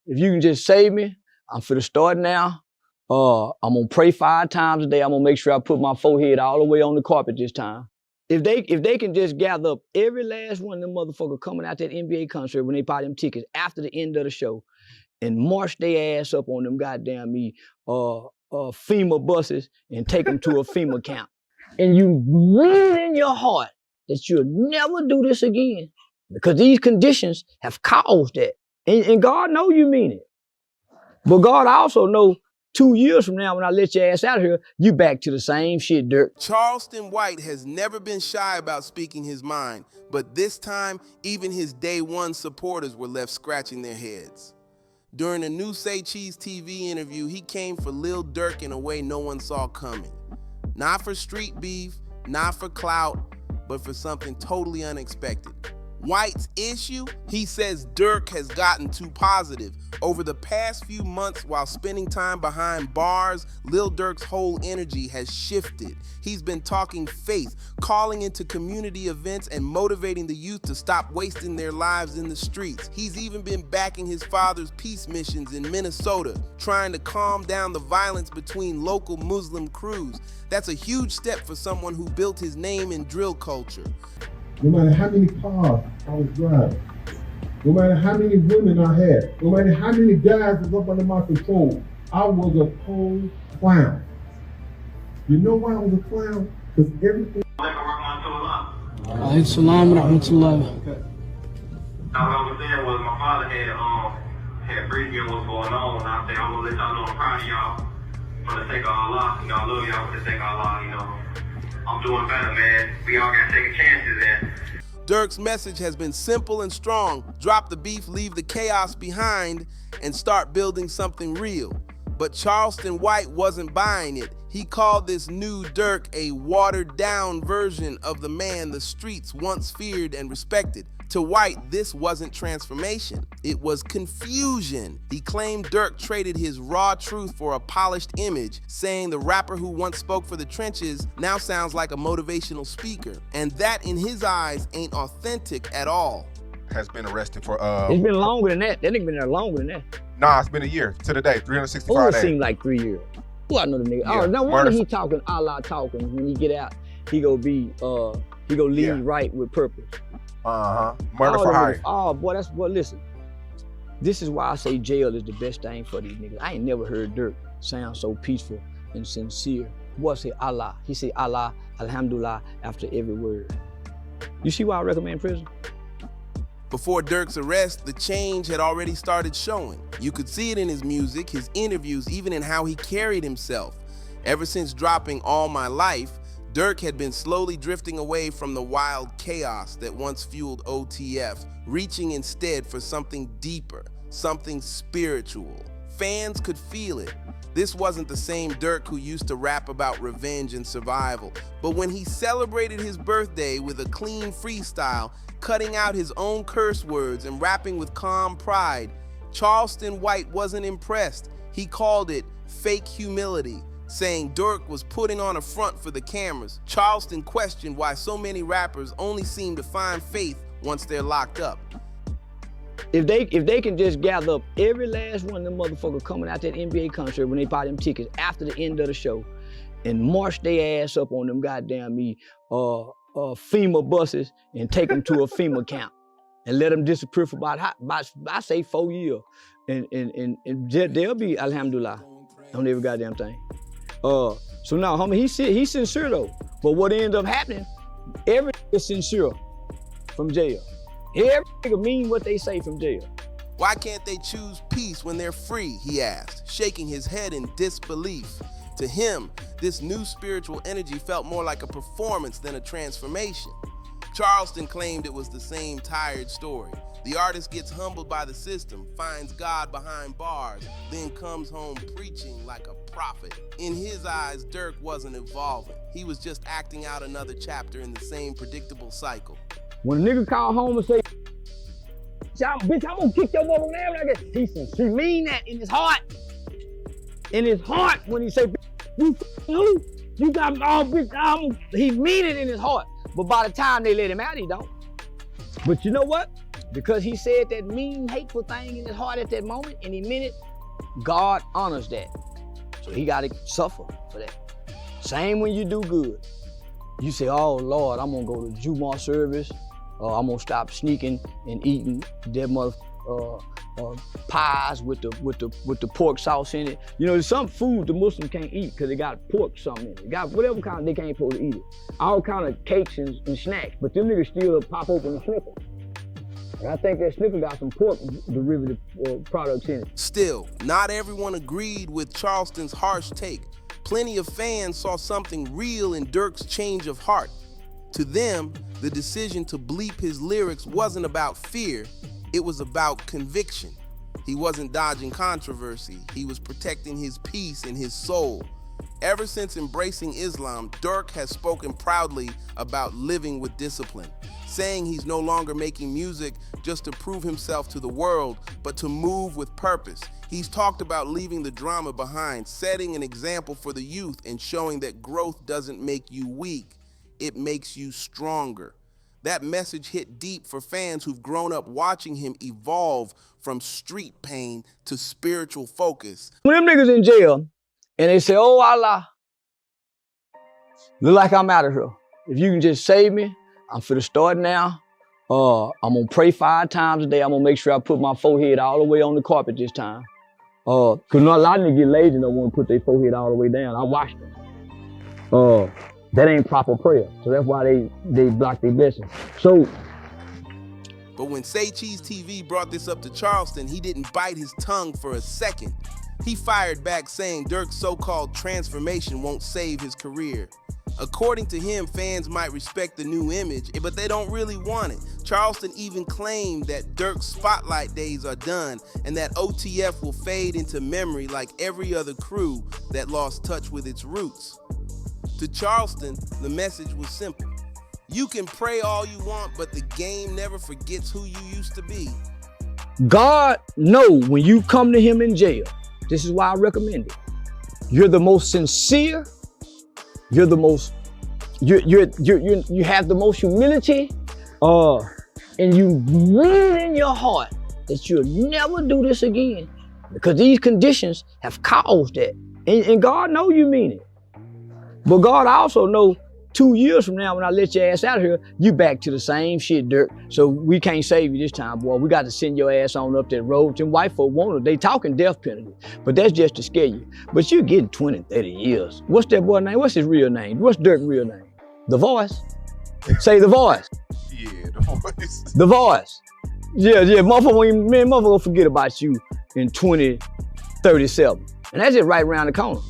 if you can just save me, I'm finna start now. I'm gonna pray 5 times a day. I'm gonna make sure I put my forehead all the way on the carpet this time. If they can just gather up every last one of them motherfuckers coming out that NBA concert when they buy them tickets after the end of the show and march their ass up on them goddamn FEMA buses and take them to a FEMA camp. And you really in your heart that you'll never do this again because these conditions have caused that. And God know you mean it. But God also know 2 years from now, when I let your ass out of here, you back to the same shit, Durk. Charleston White has never been shy about speaking his mind, but this time, even his day one supporters were left scratching their heads. During a new Say Cheese TV interview, he came for Lil Durk in a way no one saw coming. Not for street beef, not for clout, but for something totally unexpected. White's issue? He says Durk has gotten too positive. Over the past few months while spending time behind bars, Lil Durk's whole energy has shifted. He's been talking faith, calling into community events and motivating the youth to stop wasting their lives in the streets. He's even been backing his father's peace missions in Minnesota, trying to calm down the violence between local Muslim crews. That's a huge step for someone who built his name in drill culture. No matter how many cars I was driving, no matter how many women I had, no matter how many guys was up under my control, I was a total clown. You know why I was a clown? Because everything. Alaykum salam wa rahmatullah. All I was saying was my father had briefed me on what's going on, and I said, I'm gonna let y'all know I'm proud of y'all. For the sake of Allah, I love y'all for the sake of Allah, I'm doing better, man. We all gotta take chances in. Durk's message has been simple and strong. Drop the beef, leave the chaos behind, and start building something real. But Charleston White wasn't buying it. He called this new Durk a watered-down version of the man the streets once feared and respected. To White, this wasn't transformation. It was confusion. He claimed Durk traded his raw truth for a polished image, saying the rapper who once spoke for the trenches now sounds like a motivational speaker. And that, in his eyes, ain't authentic at all. Has been arrested for It's been longer than that. That nigga been there longer than that. Nah, it's been a year to the day, 365 Oh, it days. seemed like 3 years. Well, I know the nigga. Yeah. Oh, no wonder he talking Allah talking. When he get out, he gonna lead right with purpose. Murder for hire. Oh boy, listen. This is why I say jail is the best thing for these niggas. I ain't never heard Durk sound so peaceful and sincere. Boy say Allah. He say Allah, Alhamdulillah after every word. You see why I recommend prison? Before Durk's arrest, the change had already started showing. You could see it in his music, his interviews, even in how he carried himself. Ever since dropping All My Life, Durk had been slowly drifting away from the wild chaos that once fueled OTF, reaching instead for something deeper, something spiritual. Fans could feel it. This wasn't the same Durk who used to rap about revenge and survival. But when he celebrated his birthday with a clean freestyle, cutting out his own curse words and rapping with calm pride, Charleston White wasn't impressed. He called it fake humility, saying Durk was putting on a front for the cameras. Charleston questioned why so many rappers only seem to find faith once they're locked up. If they can just gather up every last one of them motherfuckers coming out that NBA concert when they buy them tickets after the end of the show and march their ass up on them goddamn FEMA buses and take them to a FEMA camp and let them disappear for about I say 4 years. And they'll be Alhamdulillah on every goddamn thing. So now, homie, he's sincere though. But what ends up happening, every nigga sincere from jail. Every nigga mean what they say from jail. Why can't they choose peace when they're free, he asked, shaking his head in disbelief. To him, this new spiritual energy felt more like a performance than a transformation. Charleston claimed it was the same tired story. The artist gets humbled by the system, finds God behind bars, then comes home preaching like a prophet. In his eyes, Durk wasn't evolving. He was just acting out another chapter in the same predictable cycle. When a nigga call home and say, bitch, I'm gonna kick your mother down like that, he mean that in his heart. In his heart, when he say, you got bitch, he mean it in his heart. But by the time they let him out, he don't. But you know what? because he said that mean, hateful thing in his heart at that moment, and he meant it, God honors that. So he got to suffer for that. Same when you do good. You say, oh Lord, I'm gonna go to Jumu'ah service, or I'm gonna stop sneaking and eating that pies with the pork sauce in it. You know, there's some food the Muslims can't eat because they got pork something in it. They got whatever kind, they can't supposed to eat it. All kind of cakes and snacks, but them niggas still pop open and snicker. And I think that snicker got some pork derivative products in it. Still, not everyone agreed with Charleston's harsh take. Plenty of fans saw something real in Durk's change of heart. To them, the decision to bleep his lyrics wasn't about fear, it was about conviction. He wasn't dodging controversy, he was protecting his peace and his soul. Ever since embracing Islam, Durk has spoken proudly about living with discipline, saying he's no longer making music just to prove himself to the world, but to move with purpose. He's talked about leaving the drama behind, setting an example for the youth and showing that growth doesn't make you weak, it makes you stronger. That message hit deep for fans who've grown up watching him evolve from street pain to spiritual focus. When them niggas in jail and they say, oh Allah, look like I'm out of here. If you can just save me, I'm finna start now. I'm gonna pray 5 times a day. I'm gonna make sure I put my forehead all the way on the carpet this time. Cause not a lot of niggas get lazy and don't wanna put their forehead all the way down. I watched them. That ain't proper prayer. So that's why they block their blessings. So. But when Say Cheese TV brought this up to Charleston, he didn't bite his tongue for a second. He fired back saying Durk's so-called transformation won't save his career. According to him, fans might respect the new image, but they don't really want it. Charleston even claimed that Durk's spotlight days are done and that OTF will fade into memory like every other crew that lost touch with its roots. To Charleston, the message was simple. You can pray all you want, but the game never forgets who you used to be. God knows when you come to him in jail. This is why I recommend it. You're the most sincere. You're the most, you have the most humility, and you really in your heart that you'll never do this again because these conditions have caused that. And God knows you mean it. But God also knows 2 years from now when I let your ass out of here, you back to the same shit, Durk. So we can't save you this time, boy. We got to send your ass on up that road. Them white folk want it. They talking death penalty, but that's just to scare you. But you're getting 20, 30 years. What's that boy name? What's his real name? What's Durk's real name? The Voice? Say The Voice. Yeah, The Voice. The Voice. Yeah, motherfucker gonna forget about you in 2037. And that's just right around the corner.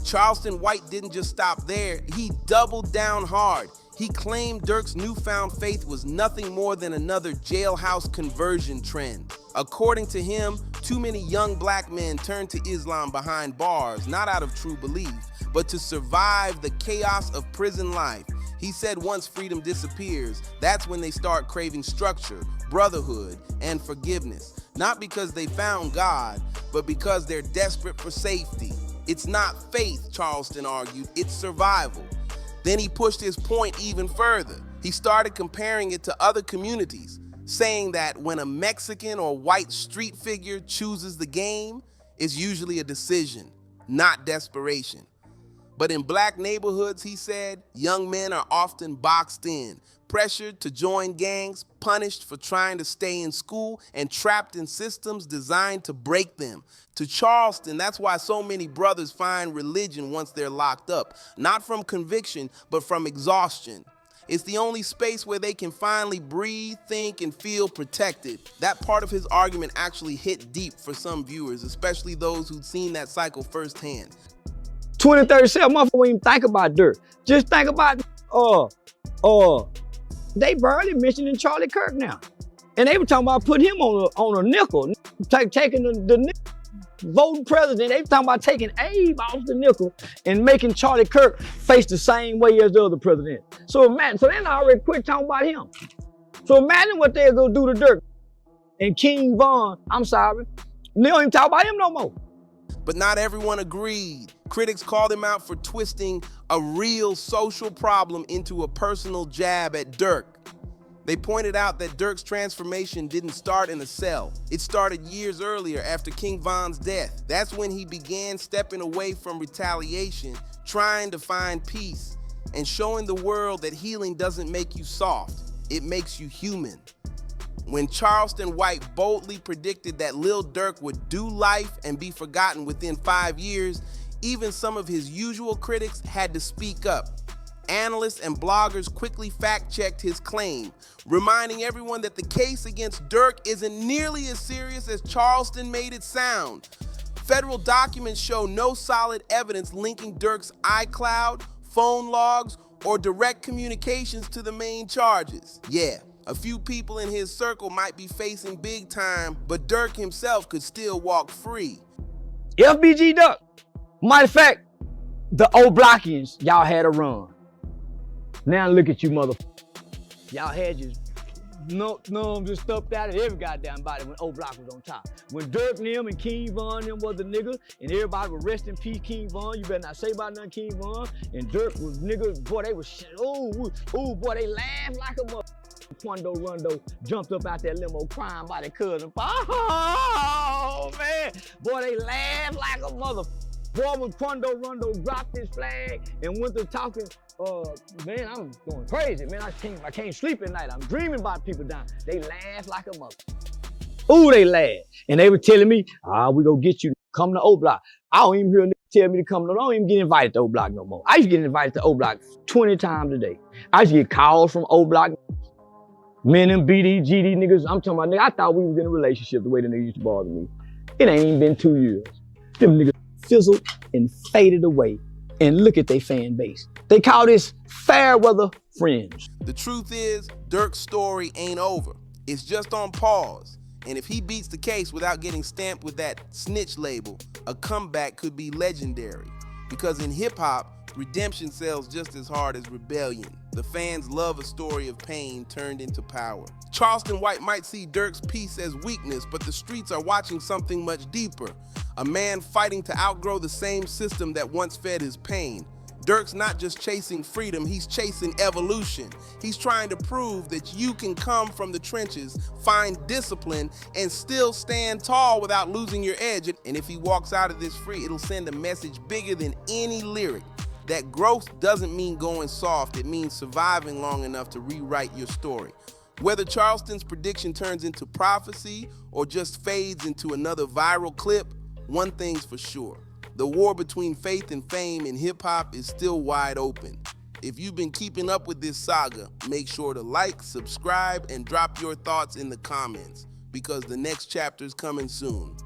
Charleston White didn't just stop there, he doubled down hard. He claimed Durk's newfound faith was nothing more than another jailhouse conversion trend. According to him, too many young black men turned to Islam behind bars, not out of true belief, but to survive the chaos of prison life. He said once freedom disappears, that's when they start craving structure, brotherhood, and forgiveness. Not because they found God, but because they're desperate for safety. It's not faith, Charleston argued, it's survival. Then he pushed his point even further. He started comparing it to other communities, saying that when a Mexican or white street figure chooses the game, it's usually a decision, not desperation. But in black neighborhoods, he said, young men are often boxed in, pressured to join gangs, punished for trying to stay in school, and trapped in systems designed to break them. To Charleston, that's why so many brothers find religion once they're locked up, not from conviction, but from exhaustion. It's the only space where they can finally breathe, think, and feel protected. That part of his argument actually hit deep for some viewers, especially those who'd seen that cycle firsthand. 2037, motherfucker won't even think about Durk. Just think about, they barely mentioning Charlie Kirk now. And they were talking about putting him on a nickel, taking the nickel, voting president. They were talking about taking Abe off the nickel and making Charlie Kirk face the same way as the other president. So imagine, so they already quit talking about him. So imagine what they're gonna do to Durk. And King Von, I'm sorry, they don't even talk about him no more. But not everyone agreed. Critics called him out for twisting a real social problem into a personal jab at Durk. They pointed out that Durk's transformation didn't start in a cell. It started years earlier after King Von's death. That's when he began stepping away from retaliation, trying to find peace, and showing the world that healing doesn't make you soft, it makes you human. When Charleston White boldly predicted that Lil Durk would do life and be forgotten within 5 years, even some of his usual critics had to speak up. Analysts and bloggers quickly fact-checked his claim, reminding everyone that the case against Durk isn't nearly as serious as Charleston made it sound. Federal documents show no solid evidence linking Durk's iCloud, phone logs, or direct communications to the main charges. Yeah, a few people in his circle might be facing big time, but Durk himself could still walk free. FBG Duck. Matter of fact, the old Blockians, y'all had a run. Now look at you, motherfucker. Y'all had just just stuffed out of every goddamn body when old Block was on top. When Durk and them and King Von them was the nigga, and everybody was rest in peace, King Von. You better not say about nothing, King Von. And Durk was nigga, boy, they was shit. Boy, they laughed like a mother. Quando Rondo jumped up out that limo crying by their cousin. Oh, man. Boy, they laughed like a mother. Boy, when Quando Rondo dropped his flag and went to talking, man, I'm going crazy, man. I can't sleep at night. I'm dreaming about people dying. They laugh like a mother. Ooh, they laugh. And they were telling me, we gonna get you, come to O Block. I don't even hear a nigga tell me to come. I don't even get invited to O Block no more. I used to get invited to O Block 20 times a day. I used to get calls from O Block. Men and BD, GD niggas, I'm talking about niggas. I thought we was in a relationship the way the niggas used to bother me. It ain't even been 2 years. Them niggas fizzled and faded away. And look at their fan base. They call this fair weather friends. The truth is, Durk's story ain't over. It's just on pause. And if he beats the case without getting stamped with that snitch label, a comeback could be legendary. Because in hip hop, redemption sells just as hard as rebellion. The fans love a story of pain turned into power. Charleston White might see Durk's peace as weakness, but the streets are watching something much deeper. A man fighting to outgrow the same system that once fed his pain. Durk's not just chasing freedom, he's chasing evolution. He's trying to prove that you can come from the trenches, find discipline, and still stand tall without losing your edge. And if he walks out of this free, it'll send a message bigger than any lyric. That growth doesn't mean going soft, it means surviving long enough to rewrite your story. Whether Charleston's prediction turns into prophecy or just fades into another viral clip, one thing's for sure. The war between faith and fame in hip-hop is still wide open. If you've been keeping up with this saga, make sure to like, subscribe, and drop your thoughts in the comments, because the next chapter's coming soon.